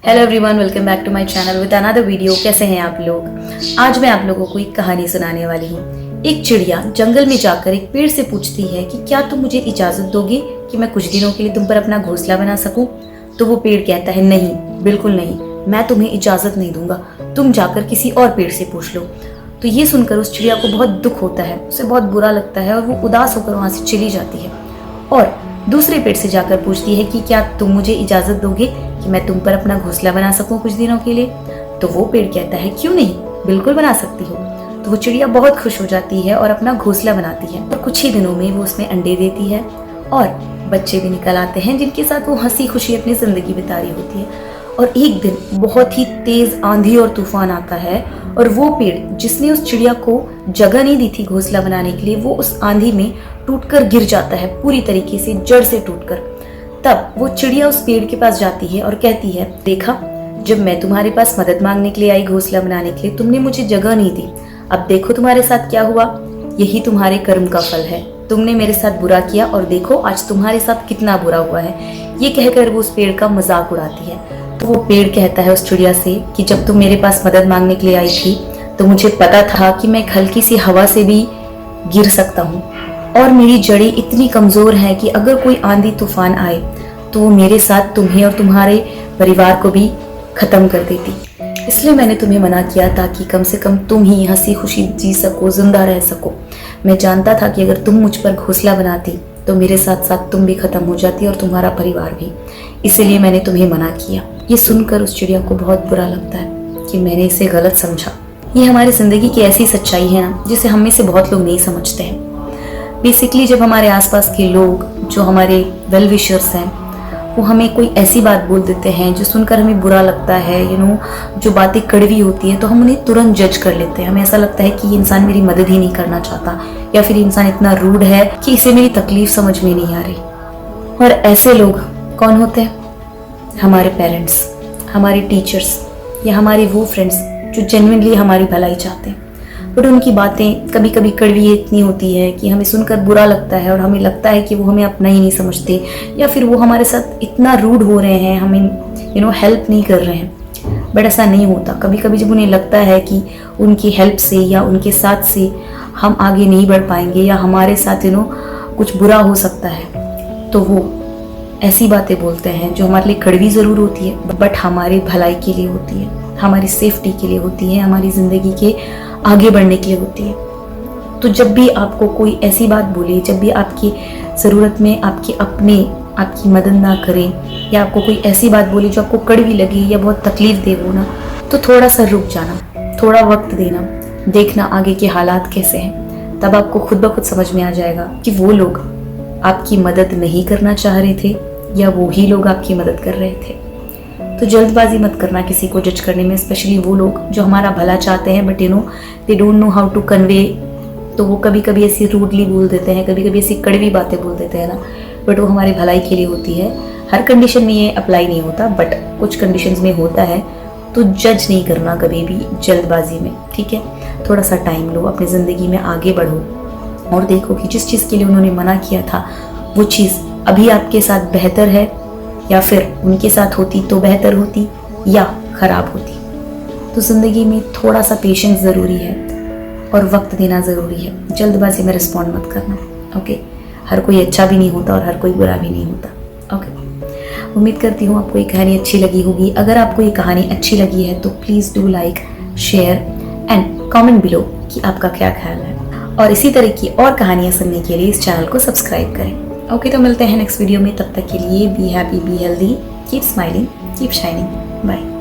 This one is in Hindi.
Hello everyone, welcome back to my channel with another video. कैसे हैं आप लोग? आज मैं आप लोगों को एक कहानी सुनाने वाली हूँ। एक चिड़िया जंगल में जाकर एक पेड़ से पूछती है कि क्या तुम मुझे इजाज़त दोगे कि मैं कुछ दिनों के लिए तुम पर अपना घोंसला बना सकूं? तो वो पेड़ कहता है, नहीं, बिल्कुल नहीं, मैं तुम्हें इजाज़त नहीं दूंगा, तुम जाकर किसी और पेड़ से पूछ लो। तो ये सुनकर उस चिड़िया को बहुत दुख होता है, उसे बहुत बुरा लगता है और वो उदास होकर वहाँ से चली जाती है और दूसरे पेड़ से जाकर पूछती है कि क्या तुम मुझे इजाज़त दोगे कि मैं तुम पर अपना घोंसला बना सकूं कुछ दिनों के लिए? तो वो पेड़ कहता है, क्यों नहीं, बिल्कुल बना सकती हो। तो वो चिड़िया बहुत खुश हो जाती है और अपना घोंसला बनाती है और कुछ ही दिनों में वो उसमें अंडे देती है और बच्चे भी निकल आते हैं जिनके साथ वो हंसी खुशी अपनी जिंदगी बिता रही होती है। और एक दिन बहुत ही तेज आंधी और तूफान आता है और वो पेड़ जिसने उस चिड़िया को जगह नहीं दी थी घोंसला बनाने के लिए, वो उस आंधी में टूटकर गिर जाता है, पूरी तरीके से जड़ से टूटकर। तब वो चिड़िया उस पेड़ के पास जाती है और कहती है, देखा, जब मैं तुम्हारे पास मदद मांगने के लिए आई घोंसला बनाने के लिए, तुमने मुझे जगह नहीं दी। अब देखो तुम्हारे साथ क्या हुआ, यही तुम्हारे कर्म का फल है। तुमने मेरे साथ बुरा किया और देखो आज तुम्हारे साथ कितना बुरा हुआ है। ये कहकर वो उस पेड़ का मजाक उड़ाती है। तो वो पेड़ कहता है उस चिड़िया से कि जब तुम मेरे पास मदद मांगने के लिए आई थी तो मुझे पता था कि मैं हल्की सी हवा से भी गिर सकता हूँ और मेरी जड़ें इतनी कमजोर हैं कि अगर कोई आंधी तूफान आए तो वो मेरे साथ तुम्हें और तुम्हारे परिवार को भी खत्म कर देती। इसलिए मैंने तुम्हें मना किया ताकि कम से कम तुम ही हंसी खुशी जी सको, जिंदा रह सको। मैं जानता था कि अगर तुम मुझ पर घोंसला बनाती तो मेरे साथ साथ तुम भी खत्म हो जाती और तुम्हारा परिवार भी, इसलिए मैंने तुम्हें मना किया। ये सुनकर उस चिड़िया को बहुत बुरा लगता है कि मैंने इसे गलत समझा। ये हमारी जिंदगी की ऐसी सच्चाई है ना, जिसे हम में से बहुत लोग नहीं समझते हैं। बेसिकली जब हमारे आसपास के लोग जो हमारे वेल विशर्स हैं वो हमें कोई ऐसी बात बोल देते हैं जो सुनकर हमें बुरा लगता है, जो बातें कड़वी होती हैं, तो हम उन्हें तुरंत जज कर लेते हैं। हमें ऐसा लगता है कि ये इंसान मेरी मदद ही नहीं करना चाहता या फिर इंसान इतना रूड है कि इसे मेरी तकलीफ समझ में नहीं आ रही। और ऐसे लोग कौन होते हैं? हमारे पेरेंट्स, हमारे टीचर्स या हमारे वो फ्रेंड्स जो जेन्युइनली हमारी भलाई चाहते हैं। बट उनकी बातें कभी कभी कड़वी इतनी होती है कि हमें सुनकर बुरा लगता है और हमें लगता है कि वो हमें अपना ही नहीं समझते या फिर वो हमारे साथ इतना रूड हो रहे हैं, हमें हेल्प नहीं कर रहे हैं। बट ऐसा नहीं होता। कभी कभी जब उन्हें लगता है कि उनकी हेल्प से या उनके साथ से हम आगे नहीं बढ़ पाएंगे या हमारे साथ कुछ बुरा हो सकता है, तो वो ऐसी बातें बोलते हैं जो हमारे लिए कड़वी ज़रूर होती है बट हमारे भलाई के लिए होती है, हमारी सेफ्टी के लिए होती है, हमारी ज़िंदगी के आगे बढ़ने के लिए होती है। तो जब भी आपको कोई ऐसी बात बोले, जब भी आपकी ज़रूरत में आपकी मदद ना करें या आपको कोई ऐसी बात बोले जो आपको कड़वी लगे या बहुत तकलीफ दे वो ना, तो थोड़ा सा रुक जाना, थोड़ा वक्त देना, देखना आगे के हालात कैसे हैं। तब आपको खुद ब खुद समझ में आ जाएगा कि वो लोग आपकी मदद नहीं करना चाह रहे थे या वो ही लोग आपकी मदद कर रहे थे। तो जल्दबाजी मत करना किसी को जज करने में, स्पेशली वो लोग जो हमारा भला चाहते हैं but they don't know how to convey. तो वो कभी कभी ऐसी रूडली बोल देते हैं, कभी कभी ऐसी कड़वी बातें बोल देते हैं ना, बट वो हमारी भलाई के लिए होती है। हर कंडीशन में ये अप्लाई नहीं होता बट कुछ कंडीशंस में होता है। तो जज नहीं करना कभी भी जल्दबाजी में, ठीक है? थोड़ा सा टाइम लो, अपनी ज़िंदगी में आगे बढ़ो और देखो कि जिस चीज़ के लिए उन्होंने मना किया था वो चीज़ अभी आपके साथ बेहतर है या फिर उनके साथ होती तो बेहतर होती या ख़राब होती। तो ज़िंदगी में थोड़ा सा पेशेंस ज़रूरी है और वक्त देना ज़रूरी है। जल्दबाजी में रिस्पॉन्ड मत करना, ओके? हर कोई अच्छा भी नहीं होता और हर कोई बुरा भी नहीं होता, ओके? उम्मीद करती हूँ आपको ये कहानी अच्छी लगी होगी। अगर आपको ये कहानी अच्छी लगी है तो please do like, share and comment below कि आपका क्या ख्याल है। और इसी तरह की और कहानियाँ सुनने के लिए इस चैनल को सब्सक्राइब करें, ओके? तो मिलते हैं नेक्स्ट वीडियो में। तब तक के लिए be happy, be healthy, keep smiling, keep shining, bye.